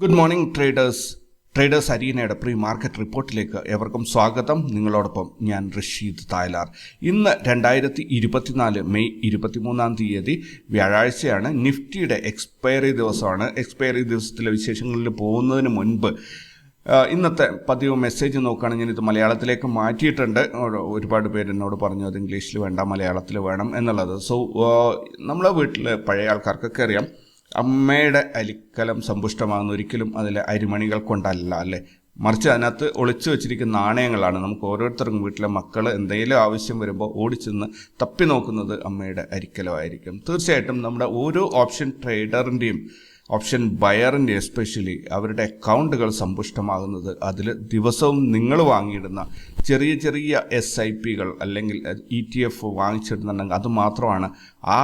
Good morning traders അരീനയുടെ pre market റിപ്പോർട്ടിലേക്ക് ഏവർക്കും സ്വാഗതം. നിങ്ങളോടൊപ്പം ഞാൻ റഷീദ് തായ്ലാർ. ഇന്ന് 2024 മെയ് 23 വ്യാഴാഴ്ചയാണ്. നിഫ്റ്റിയുടെ എക്സ്പയറി ദിവസമാണ്. എക്സ്പയറി ദിവസത്തിലെ വിശേഷങ്ങളിൽ പോകുന്നതിന് മുൻപ് ഇന്നത്തെ പതിവ് മെസ്സേജ് നോക്കുകയാണെങ്കിൽ ഇത് മലയാളത്തിലേക്ക് മാറ്റിയിട്ടുണ്ട്. ഒരുപാട് പേര് എന്നോട് പറഞ്ഞു അത് ഇംഗ്ലീഷിൽ വേണ്ട, മലയാളത്തിൽ വേണം എന്നുള്ളത്. സോ നമ്മളെ വീട്ടിൽ പഴയ ആൾക്കാർക്കൊക്കെ അറിയാം, അമ്മയുടെ അലിക്കലം സമ്പുഷ്ടമാകുന്ന ഒരിക്കലും അതിലെ അരിമണികൾ കൊണ്ടല്ല അല്ലേ, മറിച്ച് അതിനകത്ത് ഒളിച്ചു വെച്ചിരിക്കുന്ന നാണയങ്ങളാണ്. നമുക്ക് ഓരോരുത്തർക്കും വീട്ടിലെ മക്കൾ എന്തെങ്കിലും ആവശ്യം വരുമ്പോൾ ഓടിച്ചെന്ന് തപ്പി നോക്കുന്നത് അമ്മയുടെ അരിക്കലമായിരിക്കും. തീർച്ചയായിട്ടും നമ്മുടെ ഓരോ ഓപ്ഷൻ ട്രേഡറിൻ്റെയും ഓപ്ഷൻ ബയറിൻ്റെ എസ്പെഷ്യലി അവരുടെ അക്കൗണ്ടുകൾ സമ്പുഷ്ടമാകുന്നത് അതിൽ ദിവസവും നിങ്ങൾ വാങ്ങിയിടുന്ന ചെറിയ ചെറിയ SIPകൾ അല്ലെങ്കിൽ ETF വാങ്ങിച്ചിടുന്നുണ്ടെങ്കിൽ അത് മാത്രമാണ് ആ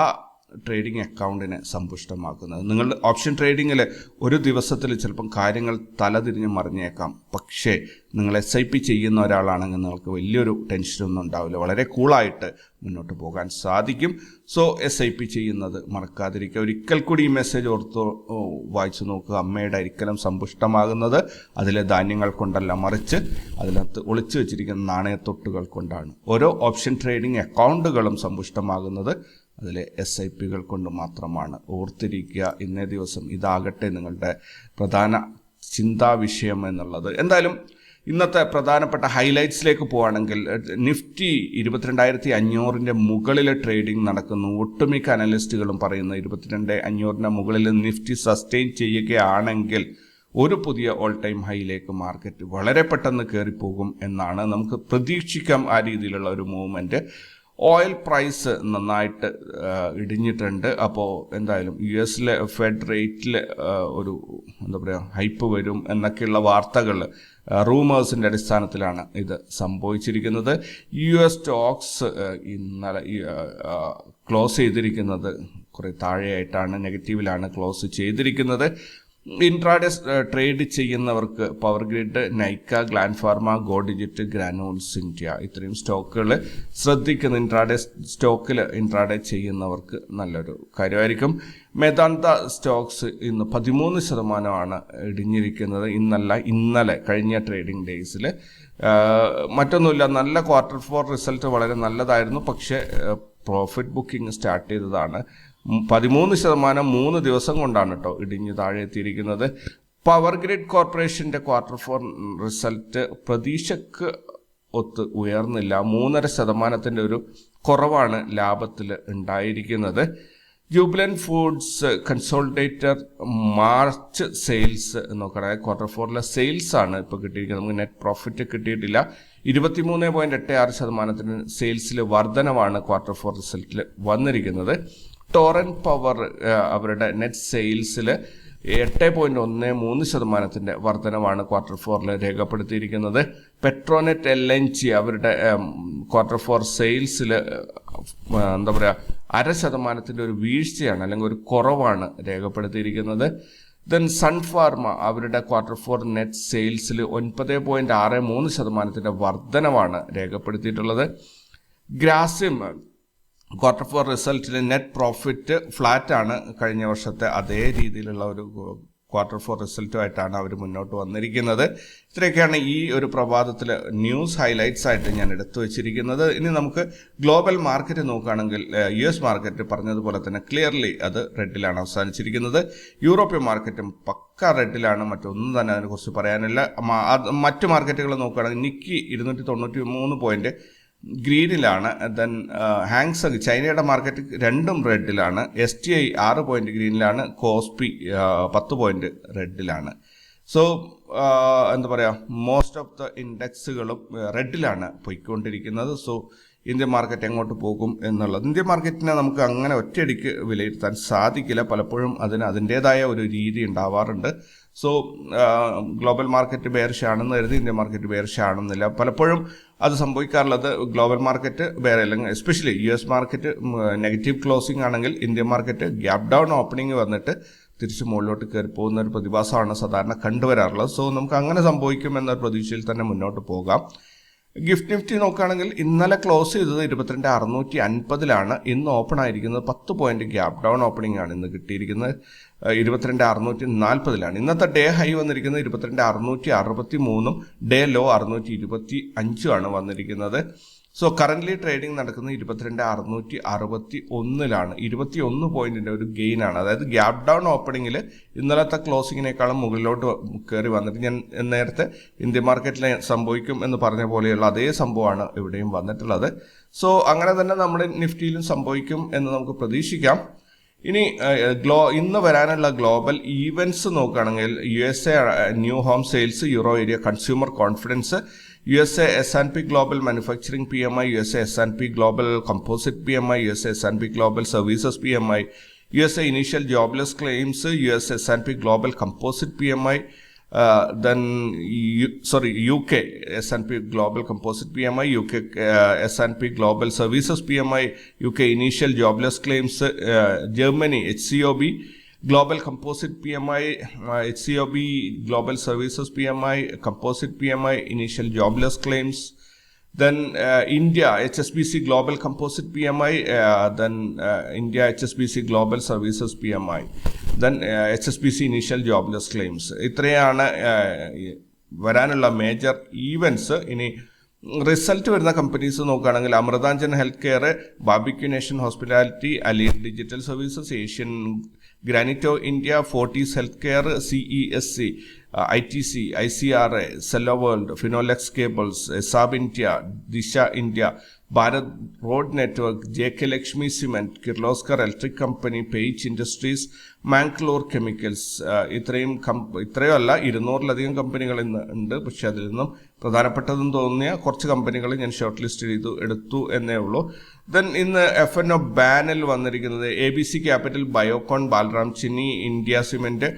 ട്രേഡിംഗ് അക്കൗണ്ടിനെ സമ്പുഷ്ടമാക്കുന്നത്. നിങ്ങൾ ഓപ്ഷൻ ട്രേഡിങ്ങിൽ ഒരു ദിവസത്തിൽ ചിലപ്പം കാര്യങ്ങൾ തലതിരിഞ്ഞ് മറിഞ്ഞേക്കാം. പക്ഷേ നിങ്ങൾ SIP ചെയ്യുന്ന ഒരാളാണെങ്കിൽ നിങ്ങൾക്ക് വലിയൊരു ടെൻഷനൊന്നും ഉണ്ടാവില്ല, വളരെ കൂളായിട്ട് മുന്നോട്ട് പോകാൻ സാധിക്കും. സോ SIP ചെയ്യുന്നത് മറക്കാതിരിക്കുക. ഒരിക്കൽ കൂടി ഈ മെസ്സേജ് ഓർത്ത് വായിച്ചു നോക്കുക. അമ്മയുടെ അരിക്കലം സമ്പുഷ്ടമാകുന്നത് അതിലെ ധാന്യങ്ങൾ കൊണ്ടല്ല, മറിച്ച് അതിനകത്ത് ഒളിച്ചു വെച്ചിരിക്കുന്ന നാണയത്തൊട്ടുകൾ കൊണ്ടാണ്. ഓരോ ഓപ്ഷൻ ട്രേഡിംഗ് അക്കൗണ്ടുകളും സമ്പുഷ്ടമാകുന്നത് അതിലെ SIPകൾ കൊണ്ട് മാത്രമാണ്. ഓർത്തിരിക്കുക, ഇന്നേ ദിവസം ഇതാകട്ടെ നിങ്ങളുടെ പ്രധാന ചിന്താ വിഷയം എന്നുള്ളത്. എന്തായാലും ഇന്നത്തെ പ്രധാനപ്പെട്ട ഹൈലൈറ്റ്സിലേക്ക് പോവുകയാണെങ്കിൽ നിഫ്റ്റി 22,500 മുകളിൽ ട്രേഡിംഗ് നടക്കുന്നു. ഒട്ടുമിക്ക അനലിസ്റ്റുകളും പറയുന്ന 22,500 മുകളിൽ നിഫ്റ്റി സസ്റ്റെയിൻ ചെയ്യുകയാണെങ്കിൽ ഒരു പുതിയ ഓൾ ടൈം ഹൈയിലേക്ക് മാർക്കറ്റ് വളരെ പെട്ടെന്ന് കയറിപ്പോകും എന്നാണ് നമുക്ക് പ്രതീക്ഷിക്കാം. ആ രീതിയിലുള്ള ഒരു മൂവ്മെൻറ്റ്. ഓയിൽ പ്രൈസ് നന്നായിട്ട് ഇടിഞ്ഞിട്ടുണ്ട്. അപ്പോൾ എന്തായാലും US ഫെഡ് റേറ്റിൽ ഒരു ഹൈപ്പ് വരും എന്നൊക്കെയുള്ള വാർത്തകൾ റൂമേഴ്സിൻ്റെ അടിസ്ഥാനത്തിലാണ് ഇത് സംഭവിച്ചിരിക്കുന്നത്. US സ്റ്റോക്സ് ഇന്നലെ ക്ലോസ് ചെയ്തിരിക്കുന്നത് കുറേ താഴെയായിട്ടാണ്, നെഗറ്റീവിലാണ് ക്ലോസ് ചെയ്തിരിക്കുന്നത്. ഇൻട്രാഡേ ട്രേഡ് ചെയ്യുന്നവർക്ക് power grid, Nykaa, gland pharma, go digit, granules India ഇത്രയും സ്റ്റോക്കുകൾ ശ്രദ്ധിക്കുന്ന ഇൻട്രാഡേ ചെയ്യുന്നവർക്ക് നല്ലൊരു കാര്യമായിരിക്കും. മേദാന്ത സ്റ്റോക്സ് ഇന്ന് 13% ഇടിഞ്ഞിരിക്കുന്നത്. ഇന്നലെ കഴിഞ്ഞ ട്രേഡിംഗ് ഡേയ്സിൽ. മറ്റൊന്നുമില്ല, നല്ല Q4 റിസൾട്ട് വളരെ നല്ലതായിരുന്നു. പക്ഷേ പ്രോഫിറ്റ് ബുക്കിംഗ് സ്റ്റാർട്ട് ചെയ്തതാണ്. 13% 3 ദിവസം കൊണ്ടാണ് കേട്ടോ ഇടിഞ്ഞ് താഴെ എത്തിയിരിക്കുന്നത്. പവർ ഗ്രിഡ് കോർപ്പറേഷൻ്റെ Q4 റിസൾട്ട് പ്രതീക്ഷയ്ക്ക് ഒത്ത് ഉയർന്നില്ല. 3.5% ഒരു കുറവാണ് ലാഭത്തിൽ ഉണ്ടായിരിക്കുന്നത്. ജൂബിലന്റ് ഫുഡ്സ് കൺസോളിഡേറ്റർ മാർച്ച് സെയിൽസ് നോക്കണേ, Q4 സെയിൽസ് ആണ് ഇപ്പോൾ കിട്ടിയിരിക്കുന്നത്. നമുക്ക് നെറ്റ് പ്രോഫിറ്റ് കിട്ടിയിട്ടില്ല. 23.86% സെയിൽസിൽ വർധനവാണ് Q4 റിസൾട്ടിൽ വന്നിരിക്കുന്നത്. ടോറന്റ് പവർ അവരുടെ നെറ്റ് സെയിൽസിൽ 8.13% വർധനവാണ് Q4 രേഖപ്പെടുത്തിയിരിക്കുന്നത്. പെട്രോനെറ്റ് LNG അവരുടെ Q4 സെയിൽസിൽ 0.5% ഒരു വീഴ്ചയാണ് അല്ലെങ്കിൽ ഒരു കുറവാണ് രേഖപ്പെടുത്തിയിരിക്കുന്നത്. ദെൻ സൺഫാർമ അവരുടെ Q4 നെറ്റ് സെയിൽസിൽ 9.63% വർധനവാണ് രേഖപ്പെടുത്തിയിട്ടുള്ളത്. ഗ്രാസിം Q4 റിസൾട്ടിൽ നെറ്റ് പ്രോഫിറ്റ് ഫ്ലാറ്റ് ആണ്. കഴിഞ്ഞ വർഷത്തെ അതേ രീതിയിലുള്ള ഒരു Q4 റിസൾട്ടുമായിട്ടാണ് അവർ മുന്നോട്ട് വന്നിരിക്കുന്നത്. ഇത്രയൊക്കെയാണ് ഈ ഒരു പ്രഭാതത്തിൽ ന്യൂസ് ഹൈലൈറ്റ്സ് ആയിട്ട് ഞാൻ എടുത്തു വച്ചിരിക്കുന്നത്. ഇനി നമുക്ക് ഗ്ലോബൽ മാർക്കറ്റ് നോക്കുകയാണെങ്കിൽ US മാർക്കറ്റ് പറഞ്ഞതുപോലെ തന്നെ ക്ലിയർലി അത് റെഡിലാണ് അവസാനിച്ചിരിക്കുന്നത്. യൂറോപ്യൻ മാർക്കറ്റും പക്ക റെഡിലാണ്, മറ്റൊന്നും തന്നെ അതിനെക്കുറിച്ച് പറയാനില്ല. മറ്റു മാർക്കറ്റുകൾ നോക്കുകയാണെങ്കിൽ നിക്കി 293 പോയിന്റ് ഗ്രീനിലാണ്. ദെൻ ഹാങ്സങ് ചൈനയുടെ മാർക്കറ്റ് രണ്ടും റെഡിലാണ്. STI 6 പോയിന്റ് ഗ്രീനിലാണ്. കോസ്പി 10 പോയിന്റ് റെഡിലാണ്. സോ മോസ്റ്റ് ഓഫ് ദ ഇൻഡെക്സുകളും റെഡിലാണ് പോയിക്കൊണ്ടിരിക്കുന്നത്. സോ ഇന്ത്യൻ മാർക്കറ്റ് എങ്ങോട്ട് പോകും എന്നുള്ളത്, ഇന്ത്യൻ മാർക്കറ്റിനെ നമുക്ക് അങ്ങനെ ഒറ്റയടിക്ക് വിലയിരുത്താൻ സാധിക്കില്ല. പലപ്പോഴും അതിൻ്റേതായ ഒരു രീതി ഉണ്ടാവാറുണ്ട്. സോ ഗ്ലോബൽ മാർക്കറ്റ് ബെയറിഷ് ആണെന്ന് കരുതി ഇന്ത്യൻ മാർക്കറ്റ് ബെയറിഷ് ആണെന്നില്ല. പലപ്പോഴും അത് സംഭവിക്കാറുള്ളത് ഗ്ലോബൽ മാർക്കറ്റ് ബെയർ അല്ലെങ്കിൽ especially US market negative closing ആണെങ്കിൽ Indian market gap down opening വന്നിട്ട് തിരിച്ച് മുകളിലോട്ട് കയറി പോകുന്ന ഒരു പ്രതിഭാസമാണ് സാധാരണ കണ്ടുവരാറുള്ളത്. സോ നമുക്ക് അങ്ങനെ സംഭവിക്കും എന്നൊരു പ്രതീക്ഷയിൽ തന്നെ മുന്നോട്ട് പോകാം. ഗിഫ്റ്റ് നിഫ്റ്റി നോക്കുകയാണെങ്കിൽ ഇന്നലെ ക്ലോസ് ചെയ്തത് 22,650 ഇന്ന് ഓപ്പൺ ആയിരിക്കുന്നത് 10 പോയിന്റ് ഗ്യാപ് ഡൗൺ ഓപ്പണിംഗ് ആണ് ഇന്ന് കിട്ടിയിരിക്കുന്നത്. 22,640 ഇന്നത്തെ ഡേ ഹൈ വന്നിരിക്കുന്നത് 22,663 ഡേ ലോ 625 വന്നിരിക്കുന്നത്. സോ കറന്റ് ട്രേഡിംഗ് നടക്കുന്നത് 22,661 21 പോയിന്റിന്റെ ഒരു ഗെയിൻ ആണ്. അതായത് ഗ്യാപ് ഡൗൺ ഓപ്പണിംഗിൽ ഇന്നലത്തെ ക്ലോസിങ്ങിനേക്കാളും മുകളിലോട്ട് കയറി വന്നിട്ട് ഞാൻ നേരത്തെ ഇന്ത്യൻ മാർക്കറ്റിൽ സംഭവിക്കും എന്ന് പറഞ്ഞ പോലെയുള്ള അതേ സംഭവമാണ് ഇവിടെയും വന്നിട്ടുള്ളത്. സോ അങ്ങനെ തന്നെ നമ്മുടെ നിഫ്റ്റിയിലും സംഭവിക്കും എന്ന് നമുക്ക് പ്രതീക്ഷിക്കാം. ഇനി ഇന്ന് വരാനുള്ള ഗ്ലോബൽ ഈവൻറ്റ്സ് നോക്കുകയാണെങ്കിൽ USA new home sales, euro area consumer confidence, USA S&P Global Manufacturing PMI, USA S&P Global Composite PMI, USA S&P Global Services PMI, USA Initial Jobless Claims, USA S&P Global Composite PMI, UK S&P Global Composite PMI, UK S&P Global Services PMI, UK Initial Jobless Claims, Germany HCOB Global Composite PMI, HCOB Global Services PMI, Composite PMI, Initial Jobless Claims. Then India HSBC Global Composite PMI, then India HSBC Global Services PMI, then HSBC Initial Jobless Claims. ഇത്രയാണ് വരാനുള്ള major events. ഇനി result വരുന്ന companies നോക്കുകയാണെങ്കിൽ Amrutanjan Health Care, Barbeque Nation Hospitality, Allied Digital Services, Asian Granito India, Fortis Health Care, CESC, ITC, ICRA, Cello World, Finolex Cables, Esab India, Disha India, Bharat Road Network, JK Lakshmi Cement, Kirloskar Electric Company, Page Industries, Mangalore Chemicals. ഇത്രയോ അല്ല, 200-ലധികം കമ്പനികൾ ഇന്ന് ഉണ്ട്. പക്ഷെ അതിൽ നിന്നും പ്രധാനപ്പെട്ടതെന്ന് തോന്നിയ കുറച്ച് കമ്പനികൾ ഞാൻ ഷോർട്ട് ലിസ്റ്റ് എടുത്തു എന്നേ ഉള്ളൂ. ദെൻ ഇന്ന് F&O ബാനിൽ വന്നിരിക്കുന്നത് ABC Capital, Biocon, Balram Chini, India Cement,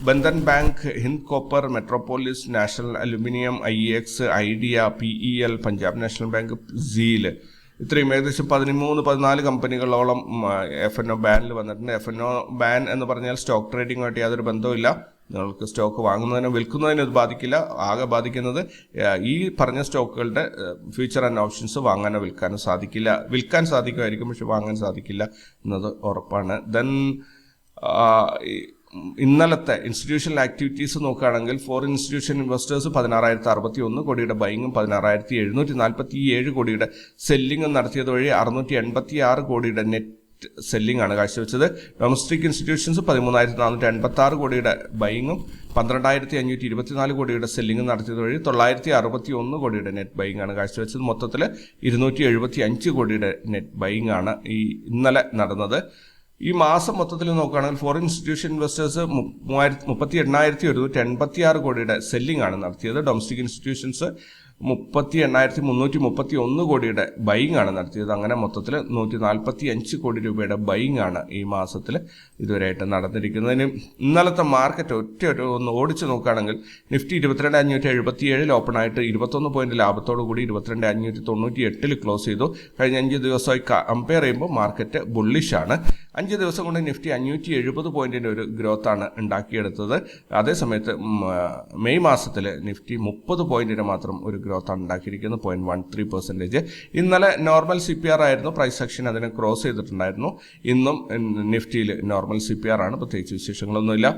Bandhan Bank, Hind Copper, Metropolis, National Aluminium, IEX, Idea, PEL, Punjab National Bank, ZEEL. ഇത്രയും ഏകദേശം 13-14 കമ്പനികളോളം F&O ബാനിൽ വന്നിട്ടുണ്ട്. F&O ബാൻ എന്ന് പറഞ്ഞാൽ സ്റ്റോക്ക് ട്രേഡിങ്ങുമായിട്ട് യാതൊരു ബന്ധവുമില്ല. നിങ്ങൾക്ക് സ്റ്റോക്ക് വാങ്ങുന്നതിനോ വിൽക്കുന്നതിനോ ഇത് ബാധിക്കില്ല. ആകെ ബാധിക്കുന്നത് ഈ പറഞ്ഞ സ്റ്റോക്കുകളുടെ ഫ്യൂച്ചർ ആൻഡ് ഓപ്ഷൻസ് വാങ്ങാനോ വിൽക്കാനോ സാധിക്കില്ല. വിൽക്കാൻ സാധിക്കുമായിരിക്കും, പക്ഷെ വാങ്ങാൻ സാധിക്കില്ല എന്നത് ഉറപ്പാണ്. ദെൻ ഇന്നലത്തെ ഇൻസ്റ്റിറ്റ്യൂഷണൽ ആക്ടിവിറ്റീസ് നോക്കുകയാണെങ്കിൽ ഫോറിൻ ഇൻസ്റ്റിറ്റ്യൂഷൻ ഇൻവെസ്റ്റേഴ്സ് 16,061 കോടിയുടെ ബൈങ്ങും 16,747 കോടിയുടെ സെല്ലിങ്ങും നടത്തിയത് വഴി 686 കോടിയുടെ നെറ്റ് സെല്ലിംഗ് ആണ് കാഴ്ചവെച്ചത്. ഡൊമസ്റ്റിക് ഇൻസ്റ്റിറ്റ്യൂഷൻസ് 13,486 കോടിയുടെ ബൈങ്ങും 12,524 കോടിയുടെ സെല്ലിംഗ് നടത്തിയത് വഴി 961 കോടിയുടെ നെറ്റ് ബൈങ് ആണ് കാഴ്ചവെച്ചത്. മൊത്തത്തിൽ 275 കോടിയുടെ നെറ്റ് ബൈങ് ആണ് ഇന്നലെ നടന്നത്. ഈ മാസം മൊത്തത്തിൽ നോക്കുകയാണെങ്കിൽ ഫോറിൻ ഇൻസ്റ്റിറ്റ്യൂഷൻ ഇൻവെസ്റ്റേഴ്സ് 38,186 കോടിയുടെ സെല്ലിംഗ് ആണ് നടത്തിയത്. ഡൊമസ്റ്റിക് ഇൻസ്റ്റിറ്റ്യൂഷൻസ് 38,331 കോടിയുടെ ബൈങ് ആണ് നടത്തിയത്. അങ്ങനെ മൊത്തത്തിൽ 145 കോടി രൂപയുടെ ബൈങ് ആണ് ഈ മാസത്തിൽ ഇതുവരെയായിട്ട് നടന്നിരിക്കുന്നതിന്. ഇന്നലത്തെ മാർക്കറ്റ് ഒന്ന് ഓടിച്ചു നോക്കുകയാണെങ്കിൽ നിഫ്റ്റി 22,577 ഓപ്പൺ ആയിട്ട് 21 പോയിന്റ് ലാഭത്തോടു കൂടി 22,598 ക്ലോസ് ചെയ്തു. കഴിഞ്ഞ 5 ദിവസമായി കമ്പയർ ചെയ്യുമ്പോൾ മാർക്കറ്റ് ബുള്ളിഷാണ്. 5 ദിവസം കൊണ്ട് നിഫ്റ്റി 570 പോയിന്റിന്റെ ഒരു ഗ്രോത്ത് ആണ് ഉണ്ടാക്കിയെടുത്തത്. അതേസമയത്ത് മെയ് മാസത്തിൽ നിഫ്റ്റി 30 പോയിന്റിന് മാത്രം ഒരു ഗ്രോത്ത് ആണ് ഉണ്ടാക്കിയിരിക്കുന്നത്, 0.13%. ഇന്നലെ നോർമൽ CPR ആയിരുന്നു, പ്രൈസ് ആക്ഷൻ അതിനെ ക്രോസ് ചെയ്തിട്ടുണ്ടായിരുന്നു. ഇന്നും നിഫ്റ്റിയിൽ നോർമൽ CPR ആണ്, പ്രത്യേകിച്ച് വിശേഷങ്ങളൊന്നുമില്ല.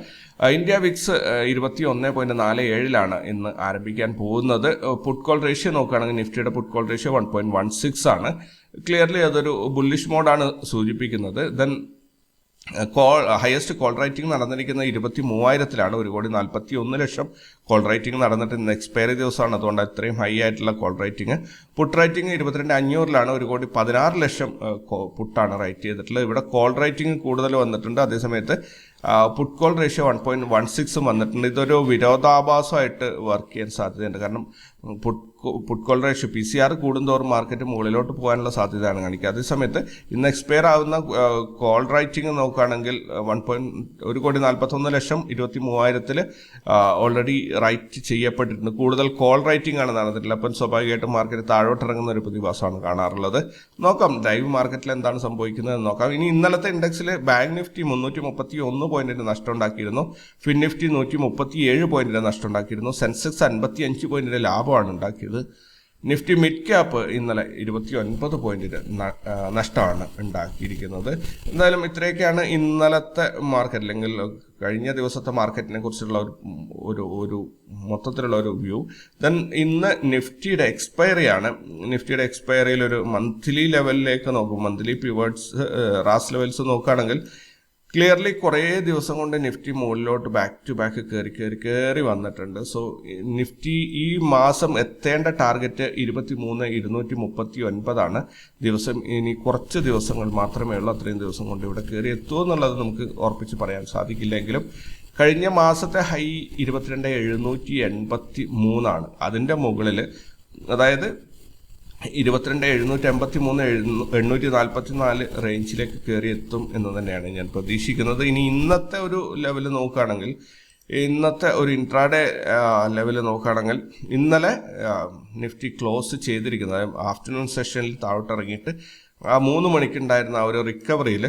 ഇന്ത്യ വിക്സ് 21.47 ഇന്ന് ആരംഭിക്കാൻ പോകുന്നത്. പുട്ട് കോൾ റേഷ്യോ നോക്കുകയാണെങ്കിൽ നിഫ്റ്റിയുടെ പുട്ട് കോൾ റേഷ്യോ 1.16 ആണ്. ക്ലിയർലി അതൊരു ബുള്ളിഷ് മോഡാണ് സൂചിപ്പിക്കുന്നത്. ദെൻ ഹയസ്റ്റ് കോൾ റൈറ്റിംഗ് നടന്നിരിക്കുന്ന 23,000 1,41,00,000 കോൾ റൈറ്റിംഗ് നടന്നിട്ട് ഇന്ന് എക്സ്പയറി ദിവസമാണ്, അതുകൊണ്ട് ഇത്രയും ഹൈ ആയിട്ടുള്ള കോൾ റൈറ്റിംഗ്. പുട്ട് റൈറ്റിംഗ് 22,500 1,16,00,000 പുട്ടാണ് റൈറ്റ് ചെയ്തിട്ടുള്ളത്. ഇവിടെ കോൾ റൈറ്റിംഗ് കൂടുതൽ വന്നിട്ടുണ്ട്. അതേസമയത്ത് പുട്ട് കോൾ റേഷ്യോ 1.16 വന്നിട്ടുണ്ട്. ഇതൊരു വിരോധാഭാസമായിട്ട് വർക്ക് ചെയ്യാൻ സാധ്യതയുണ്ട്. കാരണം പുട്ട് കോൾ റേഷ്യോ PCR കൂടുന്തോറും മാർക്കറ്റ് മുകളിലോട്ട് പോകാനുള്ള സാധ്യതയാണ് കാണിക്കുക. അതേസമയത്ത് ഇന്ന് എക്സ്പയർ ആവുന്ന കോൾ റൈറ്റിംഗ് നോക്കുകയാണെങ്കിൽ 1,41,00,000 23,000 ഓൾറെഡി റൈറ്റ് ചെയ്യപ്പെട്ടിട്ടുണ്ട്. കൂടുതൽ കോൾ റൈറ്റിംഗ് ആണ് നടന്നിട്ടുള്ളത്. അപ്പം സ്വാഭാവികമായിട്ടും മാർക്കറ്റ് താഴോട്ടിറങ്ങുന്ന ഒരു പ്രതിഭാസമാണ് കാണാറുള്ളത്. നോക്കാം ലൈവ് മാർക്കറ്റിൽ എന്താണ് സംഭവിക്കുന്നത് നോക്കാം. ഇനി ഇന്നലത്തെ ഇൻഡെക്സിൽ ബാങ്ക് നിഫ്റ്റി 331 പോയിന്റിന്റെ നഷ്ടം ഉണ്ടാക്കിയിരുന്നു. ഫിൻ നിഫ്റ്റി 137 പോയിന്റിന്റെ നഷ്ടം ഉണ്ടാക്കിയിരുന്നു. സെൻസെക്സ് 55 പോയിന്റിന്റെ ലാഭമാണ് ഉണ്ടാക്കിയത്. നിഫ്റ്റി മിഡ് ക്യാപ്പ് ഇന്നലെ 29 പോയിന്റിന് നഷ്ടമാണ് ഉണ്ടാക്കിയിരിക്കുന്നത്. എന്തായാലും ഇത്രയൊക്കെയാണ് ഇന്നലത്തെ മാർക്കറ്റ് അല്ലെങ്കിൽ കഴിഞ്ഞ ദിവസത്തെ മാർക്കറ്റിനെ കുറിച്ചുള്ള ഒരു മൊത്തത്തിലുള്ള ഒരു വ്യൂ. ദെൻ ഇന്ന് നിഫ്റ്റിയുടെ എക്സ്പയറിയാണ്. നിഫ്റ്റിയുടെ എക്സ്പയറിയിൽ ഒരു മന്ത്ലി ലെവലിലേക്ക് നോക്കും. മന്ത്ലി പിവേർഡ്സ് റാസ് ലെവൽസ് നോക്കുകയാണെങ്കിൽ ക്ലിയർലി കുറേ ദിവസം കൊണ്ട് നിഫ്റ്റി മുകളിലോട്ട് ബാക്ക് ടു ബാക്ക് കയറി വന്നിട്ടുണ്ട്. സോ നിഫ്റ്റി ഈ മാസം എത്തേണ്ട ടാർഗറ്റ് 23,239 ദിവസം. ഇനി കുറച്ച് ദിവസങ്ങൾ മാത്രമേ ഉള്ളൂ. അത്രയും ദിവസം കൊണ്ട് ഇവിടെ കയറി എത്തുമോ എന്നുള്ളത് നമുക്ക് ഉറപ്പിച്ച് പറയാൻ സാധിക്കില്ലെങ്കിലും കഴിഞ്ഞ മാസത്തെ ഹൈ 22,783 അതിൻ്റെ മുകളിൽ, അതായത് 22,783 റേഞ്ചിലേക്ക് കയറി എത്തും എന്ന് തന്നെയാണ് ഞാൻ പ്രതീക്ഷിക്കുന്നത്. ഇനി ഇന്നത്തെ ഒരു ലെവൽ നോക്കുകയാണെങ്കിൽ, ഇന്നത്തെ ഒരു ഇൻട്രാഡേ ലെവൽ നോക്കുകയാണെങ്കിൽ ഇന്നലെ നിഫ്റ്റി ക്ലോസ് ചെയ്തിരിക്കുന്നത് ആഫ്റ്റർനൂൺ സെഷനിൽ താഴോട്ടിറങ്ങിയിട്ട് ആ 3 മണിക്കുണ്ടായിരുന്ന ആ ഒരു റിക്കവറിയിൽ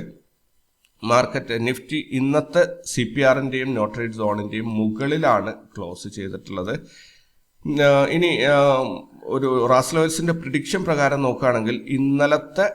മാർക്കറ്റ് നിഫ്റ്റി ഇന്നത്തെ CPR-ൻ്റെയും നോട്രേഡ് സോണിൻ്റെയും മുകളിലാണ് ക്ലോസ് ചെയ്തിട്ടുള്ളത്. ഇനി ഒരു റാസ് ലെവൽസിന്റെ പ്രിഡിക്ഷൻ പ്രകാരം നോക്കുകയാണെങ്കിൽ ഇന്നലത്തെ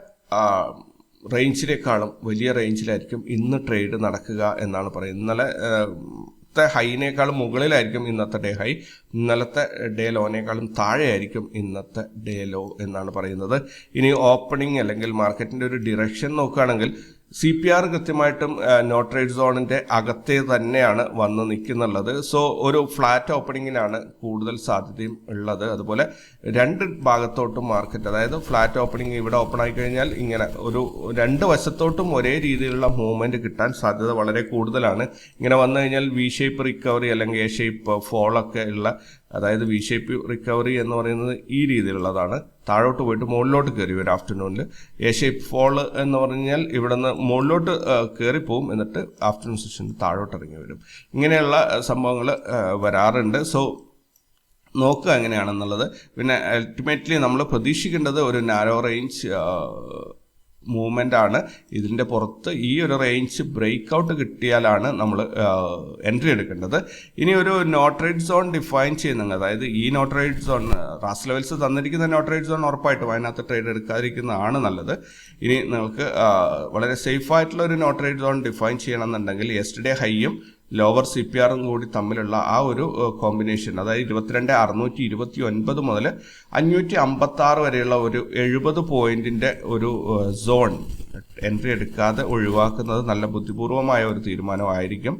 റേഞ്ചിനേക്കാളും വലിയ റേഞ്ചിലായിരിക്കും ഇന്ന് ട്രേഡ് നടക്കുക എന്നാണ് പറയുന്നത്. ഇന്നലത്തെ ഹൈനേക്കാളും മുകളിലായിരിക്കും ഇന്നത്തെ ഡേ ഹൈ, ഇന്നലത്തെ ഡേ ലോനേക്കാളും താഴെയായിരിക്കും ഇന്നത്തെ ഡേ ലോ എന്നാണ് പറയുന്നത്. ഇനി ഓപ്പണിംഗ് അല്ലെങ്കിൽ മാർക്കറ്റിന്റെ ഒരു ഡിറക്ഷൻ നോക്കുകയാണെങ്കിൽ CPR കൃത്യമായിട്ടും നോട്രേഡ് സോണിന്റെ അകത്തെ തന്നെയാണ് വന്ന് നിൽക്കുന്നുള്ളത്. സോ ഒരു ഫ്ലാറ്റ് ഓപ്പണിങ്ങിനാണ് കൂടുതൽ സാധ്യതയും ഉള്ളത്. അതുപോലെ രണ്ട് ഭാഗത്തോട്ടും മാർക്കറ്റ്, അതായത് ഫ്ലാറ്റ് ഓപ്പണിംഗ് ഇവിടെ ഓപ്പൺ ആയി കഴിഞ്ഞാൽ ഇങ്ങനെ ഒരു രണ്ട് വശത്തോട്ടും ഒരേ രീതിയിലുള്ള മൂവ്മെന്റ് കിട്ടാൻ സാധ്യത വളരെ കൂടുതലാണ്. ഇങ്ങനെ വന്നു കഴിഞ്ഞാൽ വി ഷേപ്പ് റിക്കവറി അല്ലെങ്കിൽ എ ഷേപ്പ് ഫോളൊക്കെ ഉള്ള, അതായത് വി ഷേപ്പ് റിക്കവറി എന്ന് പറയുന്നത് ഈ രീതിയിലുള്ളതാണ്. താഴോട്ട് പോയിട്ട് മുകളിലോട്ട് കയറി വരും ആഫ്റ്റർനൂണിൽ. എ ഷേപ്പ് ഫോള് എന്ന് പറഞ്ഞാൽ ഇവിടെ നിന്ന് മുകളിലോട്ട് കയറിപ്പോവും, എന്നിട്ട് ആഫ്റ്റർനൂൺ സെഷനിൽ താഴോട്ട് ഇറങ്ങി വരും. ഇങ്ങനെയുള്ള സംഭവങ്ങൾ വരാറുണ്ട്. സോ നോക്കുക എങ്ങനെയാണെന്നുള്ളത്. പിന്നെ അൾട്ടിമേറ്റ്ലി നമ്മൾ പ്രതീക്ഷിക്കേണ്ടത് ഒരു നാരോ റേഞ്ച് മൂവ്മെൻ്റ് ആണ്. ഇതിൻ്റെ പുറത്ത് ഈ ഒരു റേഞ്ച് ബ്രേക്ക് ഔട്ട് കിട്ടിയാലാണ് നമ്മൾ എൻട്രി എടുക്കേണ്ടത്. ഇനി ഒരു നോട്രേഡ് സോൺ ഡിഫൈൻ ചെയ്യുന്നുണ്ട്, അതായത് ഈ നോട്രേഡ് സോൺ റാസ് ലെവൽസ് തന്നിരിക്കുന്ന നോട്രേഡ് സോൺ ഉറപ്പായിട്ടും അതിനകത്ത് ട്രേഡ് എടുക്കാതിരിക്കുന്നതാണ് നല്ലത്. ഇനി നിങ്ങൾക്ക് വളരെ സേഫ് ആയിട്ടുള്ള ഒരു നോട്രേഡ് സോൺ ഡിഫൈൻ ചെയ്യണമെന്നുണ്ടെങ്കിൽ യെസ്റ്റർഡേ ഹൈയും ലോവർ CPR-ഉം കൂടി തമ്മിലുള്ള ആ ഒരു കോമ്പിനേഷൻ, അതായത് 22,629 മുതൽ 556 വരെയുള്ള ഒരു 70 പോയിന്റിന്റെ ഒരു സോൺ എൻട്രി എടുക്കാതെ ഒഴിവാക്കുന്നത് നല്ല ബുദ്ധിപൂർവമായ ഒരു തീരുമാനമായിരിക്കും.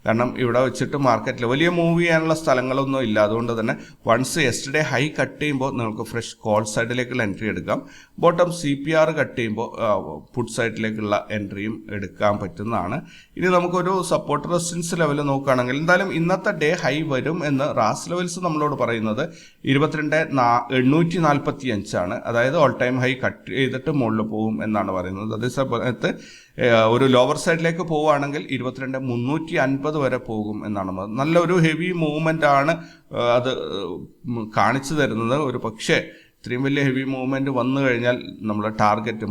കാരണം ഇവിടെ വെച്ചിട്ട് മാർക്കറ്റിൽ വലിയ മൂവ് ചെയ്യാനുള്ള സ്ഥലങ്ങളൊന്നും ഇല്ല. അതുകൊണ്ട് തന്നെ വൺസ് യെസ്റ്റർഡേ ഹൈ കട്ട് ചെയ്യുമ്പോൾ നിങ്ങൾക്ക് ഫ്രഷ് കോൾ സൈഡിലേക്കുള്ള എൻട്രി എടുക്കാം. ബോട്ടം CPR കട്ട് ചെയ്യുമ്പോൾ പുട്ട് സൈഡിലേക്കുള്ള എൻട്രിയും എടുക്കാൻ പറ്റുന്നതാണ്. ഇനി നമുക്കൊരു സപ്പോർട്ട് റെസിസ്റ്റൻസ് ലെവൽ നോക്കുകയാണെങ്കിൽ എന്തായാലും ഇന്നത്തെ ഡേ ഹൈ വരും എന്ന് റാസ് ലെവൽസ് നമ്മളോട് പറയുന്നത് 22,845 അതായത് ഓൾ ടൈം ഹൈ കട്ട് ചെയ്തിട്ട് മുകളിൽ പോകും എന്നാണ് പറയുന്നത്. അതേ സമയത്ത് ഒരു ലോവർ സൈഡിലേക്ക് പോവുകയാണെങ്കിൽ 22,350 വരെ പോകും എന്നാണ്. നല്ലൊരു ഹെവി മൂവ്മെന്റ് ആണ് അത് കാണിച്ചു തരുന്നത്. ഒരു പക്ഷേ ഇത്രയും വലിയ ഹെവി മൂവ്മെന്റ് വന്നു കഴിഞ്ഞാൽ നമ്മൾ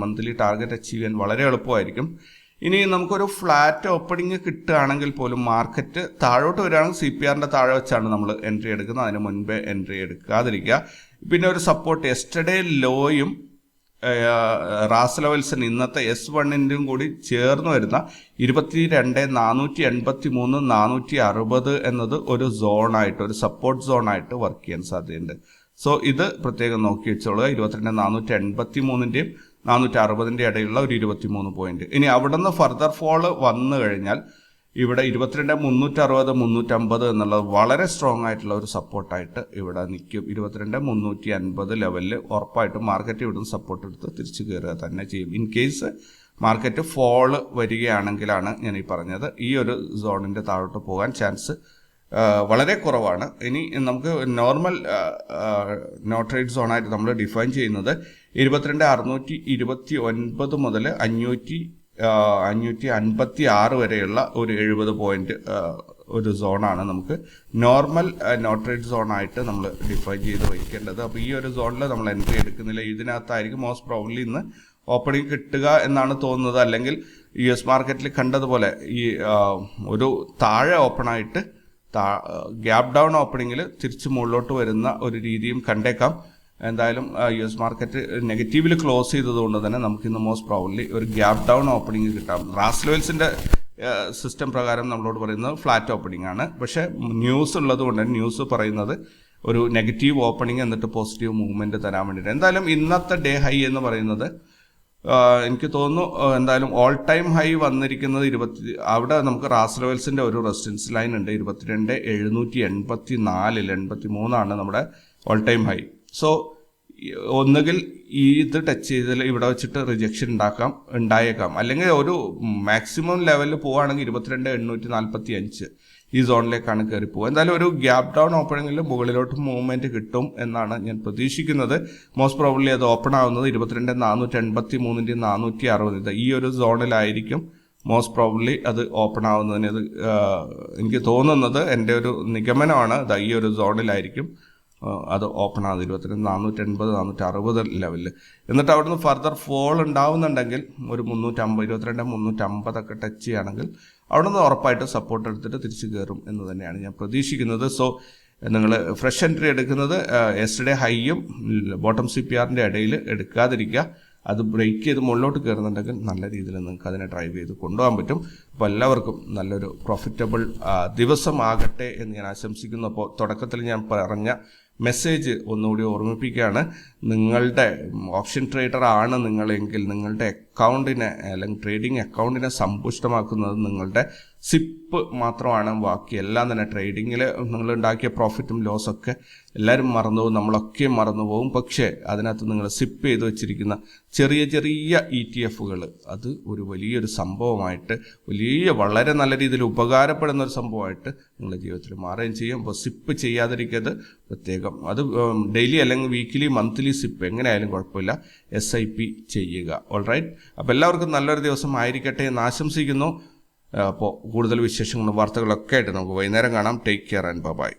മന്ത്ലി ടാർഗറ്റ് അച്ചീവ് ചെയ്യാൻ വളരെ എളുപ്പമായിരിക്കും. ഇനി നമുക്കൊരു ഫ്ലാറ്റ് ഓപ്പണിംഗ് കിട്ടുകയാണെങ്കിൽ പോലും മാർക്കറ്റ് താഴോട്ട് വരികയാണെങ്കിൽ CPR-ന്റെ താഴെ വെച്ചാണ് നമ്മൾ എൻട്രി എടുക്കുന്നത്. അതിന് മുൻപേ എൻട്രി എടുക്കാതിരിക്കുക. പിന്നെ ഒരു സപ്പോർട്ട് യെസ്റ്റർഡേ ലോയും റാസ് ലെവൽസിന് ഇന്നത്തെ S1-ൻ്റെയും കൂടി ചേർന്ന് വരുന്ന 22,483 460 എന്നത് ഒരു സോണായിട്ട്, ഒരു സപ്പോർട്ട് സോണായിട്ട് വർക്ക് ചെയ്യാൻ സാധ്യതയുണ്ട്. സോ ഇത് പ്രത്യേകം നോക്കി വെച്ചോളുക. 22,483-ൻ്റെയും 460-ൻ്റെ ഇടയിലുള്ള ഒരു 23 പോയിന്റ്. ഇനി അവിടെ നിന്ന് ഫർദർ ഫോള് വന്നു കഴിഞ്ഞാൽ ഇവിടെ 22,360 350 എന്നുള്ളത് വളരെ സ്ട്രോങ് ആയിട്ടുള്ള ഒരു സപ്പോർട്ടായിട്ട് ഇവിടെ നിൽക്കും. 22,350 ലെവലിൽ ഉറപ്പായിട്ടും മാർക്കറ്റ് ഇവിടുന്ന് സപ്പോർട്ട് എടുത്ത് തിരിച്ചു കയറുക തന്നെ ചെയ്യും. ഇൻ കേസ് മാർക്കറ്റ് ഫോള് വരികയാണെങ്കിലാണ് ഞാൻ ഈ പറഞ്ഞത് ഈ ഒരു സോണിൻ്റെ താഴോട്ട് പോകാൻ ചാൻസ് വളരെ കുറവാണ്. ഇനി നമുക്ക് നോർമൽ നോട്രേഡ് സോണായിട്ട് നമ്മൾ ഡിഫൈൻ ചെയ്യുന്നത് 22,629 മുതൽ 556 വരെയുള്ള ഒരു 70 പോയിന്റ് ഒരു സോണാണ് നമുക്ക് നോർമൽ നോ ട്രേഡ് സോണായിട്ട് നമ്മൾ ഡിഫൈൻ ചെയ്ത് വയ്ക്കേണ്ടത്. അപ്പോൾ ഈ ഒരു സോണിൽ നമ്മൾ എൻട്രി എടുക്കുന്നില്ല. ഇതിനകത്തായിരിക്കും മോസ്റ്റ് പ്രോബബ്ലി ഇന്ന് ഓപ്പണിംഗ് കിട്ടുക എന്നാണ് തോന്നുന്നത്. അല്ലെങ്കിൽ US മാർക്കറ്റിൽ കണ്ടതുപോലെ ഈ ഒരു താഴെ ഓപ്പണായിട്ട് ഗ്യാപ് ഡൗൺ ഓപ്പണിങ്ങിൽ തിരിച്ച് മുകളിലോട്ട് വരുന്ന ഒരു രീതിയും കണ്ടേക്കാം. എന്തായാലും US മാർക്കറ്റ് നെഗറ്റീവിൽ ക്ലോസ് ചെയ്തതുകൊണ്ട് തന്നെ നമുക്കിന്ന് മോസ്റ്റ് പ്രോബബ്ലി ഒരു ഗ്യാപ് ഡൗൺ ഓപ്പണിംഗ് കിട്ടാം. റാസ്ലെവൽസിൻ്റെ സിസ്റ്റം പ്രകാരം നമ്മളോട് പറയുന്നത് ഫ്ലാറ്റ് ഓപ്പണിംഗ് ആണ്. പക്ഷേ ന്യൂസ് ഉള്ളത് കൊണ്ട് ന്യൂസ് പറയുന്നത് ഒരു നെഗറ്റീവ് ഓപ്പണിംഗ് എന്നിട്ട് പോസിറ്റീവ് മൂവ്മെൻറ്റ് തരാൻ വേണ്ടിയിട്ട്. എന്തായാലും ഇന്നത്തെ ഡേ ഹൈ എന്ന് പറയുന്നത് എനിക്ക് തോന്നുന്നു എന്തായാലും ഓൾ ടൈം ഹൈ വന്നിരിക്കുന്നത് അവിടെ നമുക്ക് റാസ്ലെവൽസിൻ്റെ ഒരു റെസിസ്റ്റൻസ് ലൈൻ ഉണ്ട് 22,784 83 നമ്മുടെ ഓൾ ടൈം ഹൈ. സോ ഒന്നുകിൽ ഇത് ടച്ച് ചെയ്തതിൽ ഇവിടെ വെച്ചിട്ട് റിജക്ഷൻ ഉണ്ടായേക്കാം. അല്ലെങ്കിൽ ഒരു മാക്സിമം ലെവലിൽ പോവുകയാണെങ്കിൽ 22,845 ഈ സോണിലേക്കാണ് കയറി പോകുക. എന്തായാലും ഒരു ഗ്യാപ് ഡൗൺ ഓപ്പണിങ്ങിൽ മുകളിലോട്ട് മൂവ്മെന്റ് കിട്ടും എന്നാണ് ഞാൻ പ്രതീക്ഷിക്കുന്നത്. മോസ്റ്റ് പ്രോബബ്ലി അത് ഓപ്പൺ ആവുന്നത് 22,483 460 ഈ ഒരു സോണിലായിരിക്കും മോസ്റ്റ് പ്രോബബ്ലി അത് ഓപ്പൺ ആവുന്നതിന് എനിക്ക് തോന്നുന്നത്, എൻ്റെ ഒരു നിഗമനമാണ്. ഈ ഒരു സോണിലായിരിക്കും അത് ഓപ്പൺ ആകുന്നത് 22,480 460 ലെവലിൽ. എന്നിട്ട് അവിടുന്ന് ഫർദർ ഫോൾ ഉണ്ടാവുന്നുണ്ടെങ്കിൽ ഒരു 22,350 ടച്ച് ചെയ്യുകയാണെങ്കിൽ അവിടുന്ന് ഉറപ്പായിട്ട് സപ്പോർട്ട് എടുത്തിട്ട് തിരിച്ചു കയറും എന്ന് തന്നെയാണ് ഞാൻ പ്രതീക്ഷിക്കുന്നത്. സോ നിങ്ങൾ ഫ്രഷ് എൻട്രി എടുക്കുന്നത് യെസ്റ്റർഡേ ഹൈയും ബോട്ടം CPRൻ്റെ ഇടയിൽ എടുക്കാതിരിക്കുക. അത് ബ്രേക്ക് ചെയ്ത് മുകളിലോട്ട് കയറുന്നുണ്ടെങ്കിൽ നല്ല രീതിയിൽ നിങ്ങൾക്ക് അതിനെ ഡ്രൈവ് ചെയ്ത് കൊണ്ടുപോകാൻ പറ്റും. അപ്പോൾ എല്ലാവർക്കും നല്ലൊരു പ്രോഫിറ്റബിൾ ദിവസമാകട്ടെ എന്ന് ഞാൻ ആശംസിക്കുന്നു. അപ്പോൾ തുടക്കത്തിൽ ഞാൻ പറഞ്ഞ മെസ്സേജ് ഒന്നുകൂടി ഓർമ്മിപ്പിക്കുകയാണ്. നിങ്ങളുടെ ഓപ്ഷൻ ട്രേഡർ ആണ് നിങ്ങളെങ്കിൽ നിങ്ങളുടെ അക്കൗണ്ടിനെ അല്ലെങ്കിൽ ട്രേഡിംഗ് അക്കൗണ്ടിനെ സമ്പുഷ്ടമാക്കുന്നത് നിങ്ങളുടെ സിപ്പ് മാത്രമാണ്. ബാക്കി എല്ലാം തന്നെ ട്രേഡിങ്ങിൽ നിങ്ങൾ ഉണ്ടാക്കിയ പ്രോഫിറ്റും ലോസൊക്കെ എല്ലാവരും മറന്നുപോകും, നമ്മളൊക്കെ മറന്നുപോകും. പക്ഷേ അതിനകത്ത് നിങ്ങൾ സിപ്പ് ചെയ്ത് വെച്ചിരിക്കുന്ന ചെറിയ ചെറിയ ETFകൾ അത് ഒരു വലിയൊരു സംഭവമായിട്ട് വളരെ നല്ല രീതിയിൽ ഉപകാരപ്പെടുന്ന ഒരു സംഭവമായിട്ട് നിങ്ങളുടെ ജീവിതത്തിൽ മാറുകയും ചെയ്യും. അപ്പോൾ സിപ്പ് ചെയ്യാതിരിക്കരുത് പ്രത്യേകം. അത് ഡെയിലി അല്ലെങ്കിൽ വീക്കിലി മന്ത്ലി സിപ്പ് എങ്ങനെയായാലും കുഴപ്പമില്ല, SIP ചെയ്യുക. ഓൾറൈറ്റ്. അപ്പോൾ എല്ലാവർക്കും നല്ലൊരു ദിവസം ആയിരിക്കട്ടെ എന്ന് ആശംസിക്കുന്നു. അപ്പോൾ കൂടുതൽ വിശേഷങ്ങളും വാർത്തകളൊക്കെ ആയിട്ട് നമുക്ക് വൈകുന്നേരം കാണാം. Take care and by.